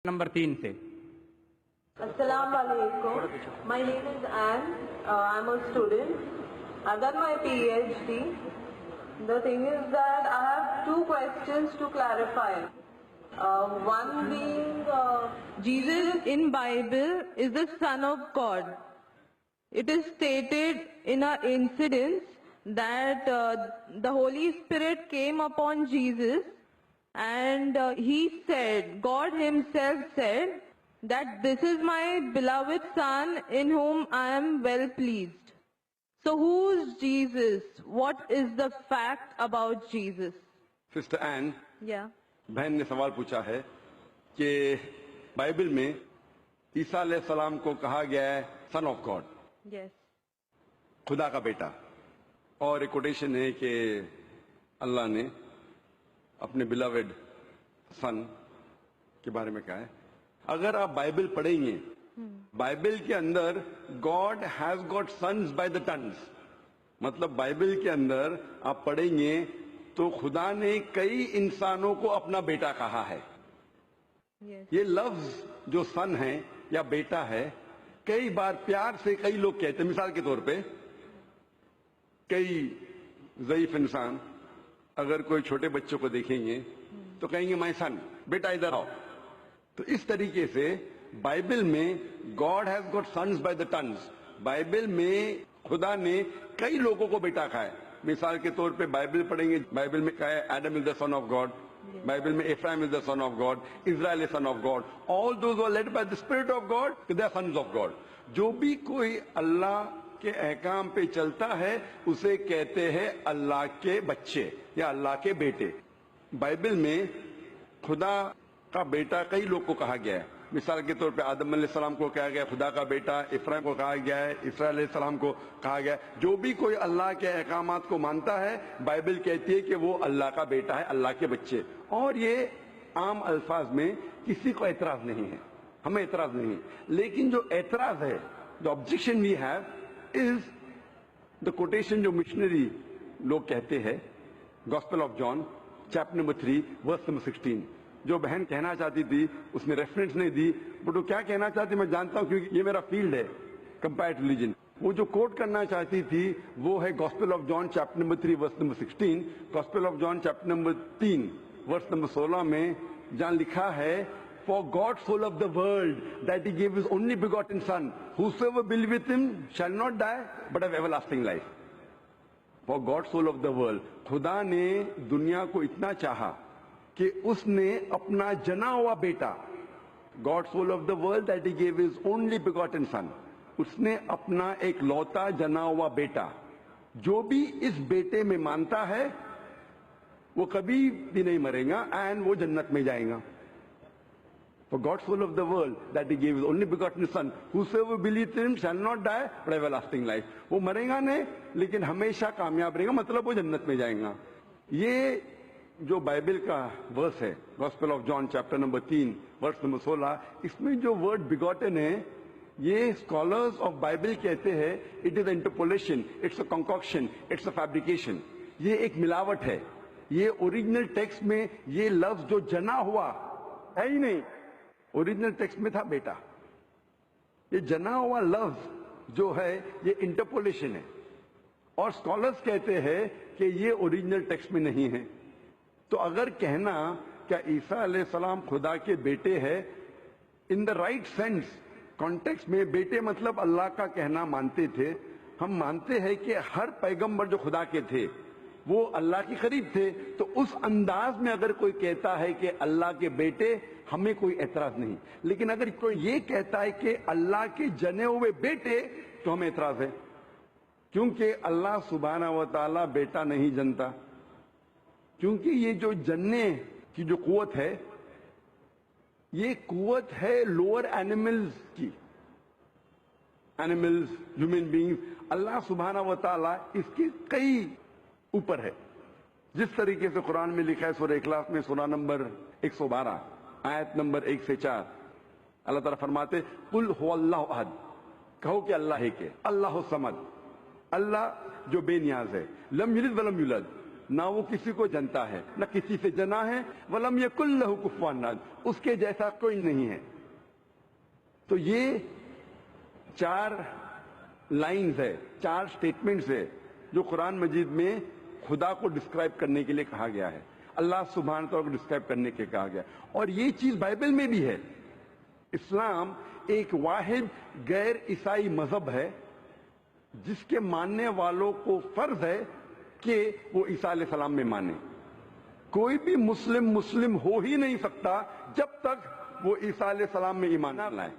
Number 3 سے. Assalamu alaikum. My name is Anne. I'm a student. I've done my PhD. The thing is that I have two questions to clarify. One being, Jesus in Bible is the Son of God. It is stated in an incident that the Holy Spirit came upon Jesus and he said, God himself said, that this is my beloved Son in whom I am well pleased. So who's Jesus? What is the fact about Jesus? Sister Ann Yeah. بہن نے سوال پوچھا ہے کہ Bible میں عیسیٰ علیہ السلام کو کہا گیا ہے سن آف گاڈ، Yes. خدا کا بیٹا، اور ایک کوٹیشن ہے کہ اللہ نے اپنے بلاوڈ سن کے بارے میں کہا ہے. اگر آپ بائبل پڑھیں گے، بائبل کے اندر God has got sons by the tons, مطلب بائبل کے اندر آپ پڑھیں گے تو خدا نے کئی انسانوں کو اپنا بیٹا کہا ہے. Yes. یہ لفظ جو سن ہے یا بیٹا ہے کئی بار پیار سے کئی لوگ کہتے ہیں. مثال کے طور پہ کئی ضعیف انسان اگر کوئی چھوٹے بچوں کو دیکھیں گے تو کہیں گے مائی سن، بیٹا ادھر آؤ. تو اس طریقے سے بائبل میں God has got sons by the tons, Bible میں خدا نے کئی لوگوں کو بیٹا کہا ہے. مثال کے طور پہ بائبل پڑھیں گے، بائبل میں کہا ہے Adam is the son of God, Bible میں Ephraim is the son of God, Israel is son of God, all those are led by the spirit of God they are sons of God. جو بھی کوئی اللہ کے احکام پہ چلتا ہے اسے کہتے ہیں اللہ کے بچے یا اللہ کے بیٹے. بائبل میں خدا کا بیٹا کئی لوگ کو کہا گیا ہے. مثال کے طور پہ آدم علیہ السلام کو کہا گیا خدا کا بیٹا، افرایم کو کہا گیا ہے، اسرائیل علیہ السلام کو کہا گیا ہے. جو بھی کوئی اللہ کے احکامات کو مانتا ہے بائبل کہتی ہے کہ وہ اللہ کا بیٹا ہے، اللہ کے بچے. اور یہ عام الفاظ میں کسی کو اعتراض نہیں ہے، ہمیں اعتراض نہیں ہے. لیکن جو اعتراض ہے، جو objection we have is the quotation جو مشنری لوگ کہتے ہیں، gospel of John chapter number 3 verse number 16. جو بہن کہنا چاہتی تھی اس نے ریفرنس نہیں دی، بٹ وہ کیا کہنا چاہتی میں جانتا ہوں کیونکہ یہ میرا فیلڈ ہے، کمپیئرڈ ریلیجن. وہ جو کوٹ کرنا چاہتی تھی وہ ہے gospel of John chapter number 3 verse number 16. Gospel of John chapter number 3 verse number 16 میں جہاں لکھا ہے For God so loved the world that he gave his only begotten son, whosoever believeth him shall not die but have everlasting life. For God so loved the world. خدا نے دنیا کو اتنا چاہا کہ اس نے اپنا جنا ہوا بیٹا، God so loved the world that he gave his only begotten son. اس نے اپنا ایک لوتا جنا ہوا بیٹا، جو بھی اس بیٹے میں مانتا ہے وہ کبھی بھی نہیں مرے گا اینڈ وہ جنت میں جائے گا. For God so loved the world that he gave his only begotten son, whosoever believes in him shall not die but have everlasting life. وہ مرے گا نہیں لیکن ہمیشہ کامیاب رہے گا، مطلب وہ جنت میں جائیں گا. یہ جو بائبل کا ورس ہے gospel of John chapter number 3 verse number 16، اس میں جو ورڈ بیگوٹن ہے یہ اسکالرز آف بائبل کہتے ہیں it is interpolation, it's a concoction, it's a fabrication. یہ ایک ملاوٹ ہے. یہ اوریجنل ٹیکسٹ میں یہ لفظ جو جنا ہوا ہے ہی نہیں، اوریجنل ٹیکسٹ میں تھا بیٹا. یہ جنا ہوا لفظ جو ہے یہ انٹرپولیشن ہے، اور اسکالرز کہتے ہیں کہ یہ اوریجنل ٹیکسٹ میں نہیں ہے. تو اگر کہنا کہ عیسیٰ علیہ السلام خدا کے بیٹے ہیں ان دا رائٹ سینس کانٹیکسٹ میں، بیٹے مطلب اللہ کا کہنا مانتے تھے. ہم مانتے ہیں کہ ہر پیغمبر جو خدا کے تھے وہ اللہ کے قریب تھے. تو اس انداز میں اگر کوئی کہتا ہے کہ اللہ کے بیٹے، ہمیں کوئی اعتراض نہیں. لیکن اگر کوئی یہ کہتا ہے کہ اللہ کے جنے ہوئے بیٹے تو ہمیں اعتراض ہے، کیونکہ اللہ سبحانہ و تعالی بیٹا نہیں جنتا. کیونکہ یہ جو جننے کی جو قوت ہے یہ قوت ہے لوور اینیملز کی، اینیملز، ہیومن بینگز. اللہ سبحانہ و تعالی اس کے کئی اوپر ہے. جس طریقے سے قرآن میں لکھا ہے سورہ اخلاص میں سورہ نمبر 112 آیت نمبر 1 سے 4، اللہ تعالیٰ فرماتے قل هو اللہ احد، کہو کہ اللہ ہے کہ اللہ الصمد، اللہ جو بے نیاز ہے، لم یلد ولم یولد، نہ وہ کسی کو جنتا ہے نہ کسی سے جنا ہے، ولم یکن لہ کفوا احد، اس کے جیسا کوئی نہیں ہے۔ تو یہ 4 لائنز ہے، 4 سٹیٹمنٹس ہے جو قرآن مجید میں خدا کو ڈسکرائب کرنے کے لیے کہا گیا ہے، اللہ سبحانہ تعالیٰ کو ڈسکرائب کرنے کے کہا گیا، اور یہ چیز بائبل میں بھی ہے۔ اسلام ایک واحد غیر عیسائی مذہب ہے جس کے ماننے والوں کو فرض ہے کہ وہ عیسیٰ علیہ السلام میں مانے۔ کوئی بھی مسلم ہو ہی نہیں سکتا جب تک وہ عیسیٰ علیہ السلام میں ایمان نہ لائے۔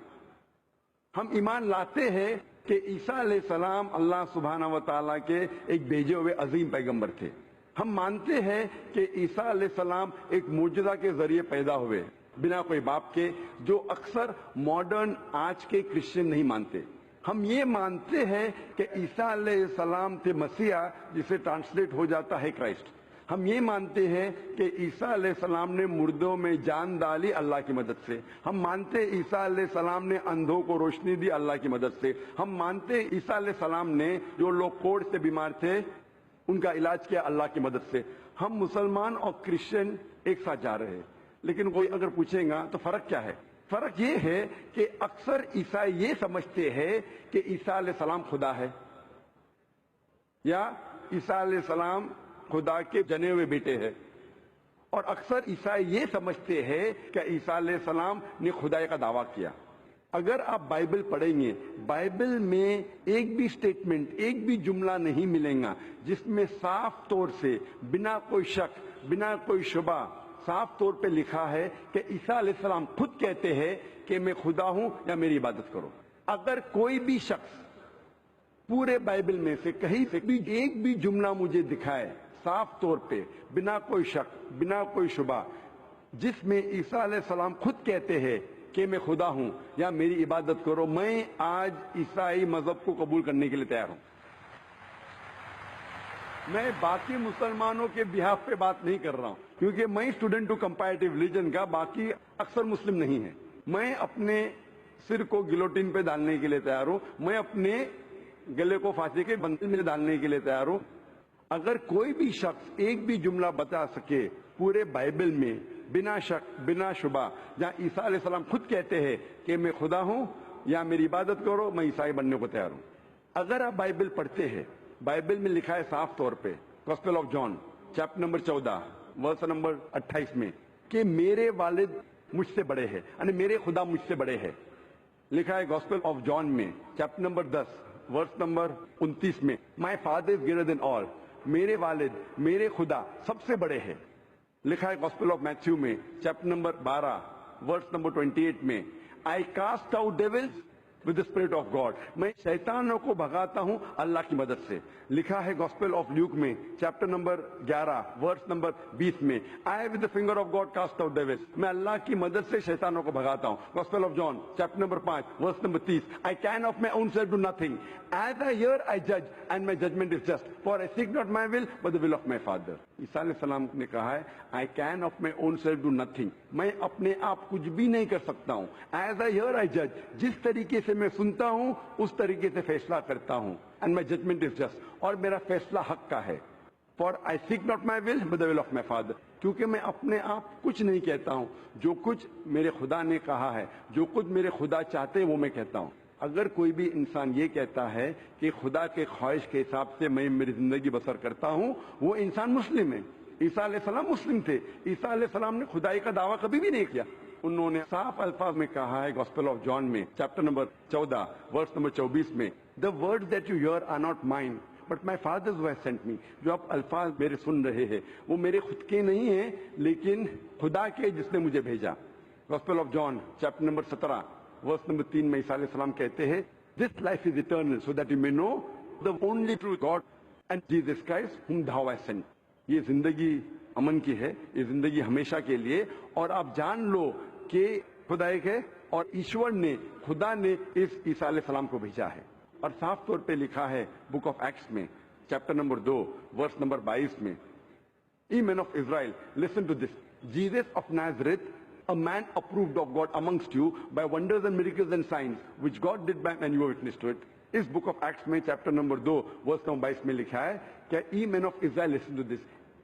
ہم ایمان لاتے ہیں کہ عیسیٰ علیہ السلام اللہ سبحانہ و تعالیٰ کے ایک بھیجے ہوئے عظیم پیغمبر تھے۔ ہم مانتے ہیں کہ عیسیٰ علیہ السلام ایک معجزہ کے ذریعے پیدا ہوئے بنا کوئی باپ کے، جو اکثر ماڈرن آج کے کرسچن نہیں مانتے۔ ہم یہ مانتے ہیں کہ عیسیٰ علیہ السلام تھے مسیح، جسے ٹرانسلیٹ ہو جاتا ہے کرائسٹ۔ ہم یہ مانتے ہیں کہ عیسیٰ علیہ السلام نے مردوں میں جان ڈالی اللہ کی مدد سے۔ ہم مانتے ہیں عیسیٰ علیہ السلام نے اندھوں کو روشنی دی اللہ کی مدد سے۔ ہم مانتے ہیں عیسیٰ علیہ السلام نے جو لوگ کوڑھ سے بیمار تھے ان کا علاج کیا اللہ کی مدد سے۔ ہم مسلمان اور کرسچن ایک ساتھ جا رہے ہیں، لیکن کوئی اگر پوچھے گا تو فرق کیا ہے؟ فرق یہ ہے کہ اکثر عیسائی یہ سمجھتے ہیں کہ عیسیٰ علیہ السلام خدا ہے، یا عیسیٰ علیہ السلام خدا کے جنے ہوئے بیٹے ہیں، اور اکثر عیسائی یہ سمجھتے ہیں کہ عیسیٰ علیہ السلام نے خدائی کا دعویٰ کیا۔ اگر آپ بائبل پڑھیں گے، بائبل میں ایک بھی سٹیٹمنٹ، ایک بھی جملہ نہیں ملے گا جس میں صاف طور سے بنا کوئی شک، بنا کوئی شبہ صاف طور پہ لکھا ہے کہ عیسیٰ علیہ السلام خود کہتے ہیں کہ میں خدا ہوں یا میری عبادت کرو۔ اگر کوئی بھی شخص پورے بائبل میں سے کہیں سے بھی ایک بھی جملہ مجھے دکھائے صاف طور پہ بنا کوئی شک، بنا کوئی شبہ، جس میں عیسیٰ علیہ السلام خود کہتے ہیں کہ میں خدا ہوں یا میری عبادت کرو، میں آج عیسائی مذہب کو قبول کرنے کے لیے تیار ہوں۔ میں باقی مسلمانوں کے بہاف پہ بات نہیں کر رہا ہوں، کیونکہ میں اسٹوڈنٹ ہوں کمپیریٹیو ریلیجن کا، باقی اکثر مسلم نہیں ہیں۔ میں اپنے سر کو گلوٹین پہ ڈالنے کے لیے تیار ہوں، میں اپنے گلے کو پھانسی کے بندل میں ڈالنے کے لیے تیار ہوں۔ اگر کوئی بھی شخص ایک بھی جملہ بتا سکے پورے بائبل میں بنا شک، بنا شبہ، جہاں عیسیٰ علیہ السلام خود کہتے ہیں کہ میں خدا ہوں یا میری عبادت کرو، میں عیسائی بننے کو تیار ہوں۔ اگر آپ بائبل پڑھتے ہیں، بائبل میں لکھا ہے صاف طور پہ، gospel of John chapter number 14 verse number 28 میں، کہ میرے والد مجھ سے بڑے ہیں، یعنی میرے خدا مجھ سے بڑے ہیں۔ لکھا ہے گاسپل آف جان میں چیپٹر نمبر 10 ورس نمبر 29 میں، my father is greater than آل، میرے والد، میرے خدا سب سے بڑے ہیں۔ لکھا ہے گاسپل آف میتھیو میں چیپٹر نمبر 12 ورس نمبر 28 میں، I cast out devils with the spirit of God, میں شیطانوں کو بھگاتا ہوں اللہ کی مدد سے۔ لکھا ہے گاسپل آف لیوک میں چیپٹر نمبر 11 ورس نمبر 20 میں، I with the finger of God cast out devils, میں اللہ کی مدد سے شیطانوں کو بھگاتا ہوں۔ Gospel of John chapter number 5 verse number 30، I can of my own self do nothing, as I hear I جج and my judgment is just, for I seek not my will but the will of my father. Isa علیہ السلام نے کہا ہے I can of my own self do nothing, میں اپنے آپ کچھ بھی نہیں کر سکتا ہوں، ایز آئی ہیئر آئی جج، جس طریقے سے میں سنتا ہوں اس طریقے سے فیصلہ کرتا ہوں، and my judgment is just, اور میرا فیصلہ حق کا ہے، for I seek not my will but the will of my father, کیونکہ میں اپنے آپ کچھ نہیں کہتا ہوں، جو کچھ میرے خدا نے کہا ہے، جو کچھ میرے خدا چاہتے ہیں وہ میں کہتا ہوں۔ اگر کوئی بھی انسان یہ کہتا ہے کہ خدا کے خواہش کے حساب سے میں میری زندگی بسر کرتا ہوں، وہ انسان مسلم ہے۔ عیسیٰ علیہ السلام مسلم تھے، عیسیٰ علیہ السلام نے خدائی کا دعویٰ کبھی بھی نہیں کیا۔ انہوں نے صاف الفاظ میں کہا ہے گاسپل آف جان میں چیپٹر نمبر 14 ورس نمبر 24 میں، the word that you hear are not mine but my father's who has sent me, جو آپ الفاظ میرے سن رہے ہیں وہ میرے خود کے نہیں ہیں لیکن خدا کے جس نے مجھے بھیجا۔ Gospel of John chapter number 17 verse number 3 میں عیسیٰ علیہ السلام کہتے ہیں، this life is eternal so that you may know the only true God and Jesus Christ whom thou hast sent۔ یہ زندگی امن کی ہے، یہ زندگی ہمیشہ کے لیے، اور آپ جان لو کہ خدا ایک ہے اور ایشور نے، خدا نے اس عیسیٰ علیہ السلام کو بھیجا ہے۔ اور صاف طور پہ لکھا ہے بک آف ایکٹس میں چیپٹر نمبر 2 ورس نمبر 22 میں، a man of Israel listen to this, Jesus of Nazareth a man approved of God amongst you by wonders and miracles and signs which God did by and you were witness to it۔ اس book of Acts میں chapter number 2 verse number 22 میں لکھا ہے کہ ye men of Israel listen to this,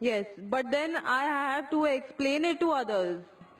Yes, but then I have to explain it to others.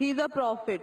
He is a prophet.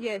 Yes,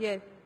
yes,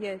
yes.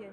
Yes,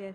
yes.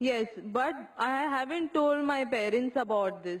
Yes, but I haven't told my parents about this.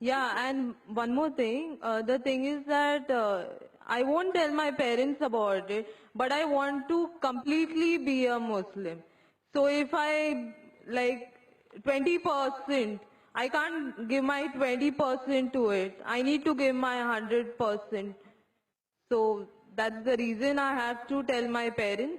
Yeah, and one more thing. The thing is that I won't tell my parents about it, but I want to completely be a Muslim. So if I like 20%, I can't give my 20% to it. I need to give my 100%. So that's the reason I have to tell my parents.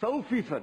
100%,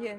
Yes.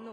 No.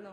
No.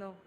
No.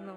No.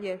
Yes.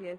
Yes.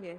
Yes.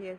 Yes.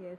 Yes.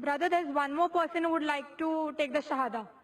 Brother, there's one more person who would like to take the Shahada.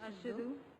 Ashhadu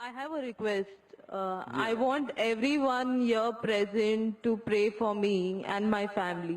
I have a request. I want everyone here present to pray for me and my family.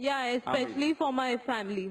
Yeah, especially for my family.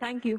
Thank you.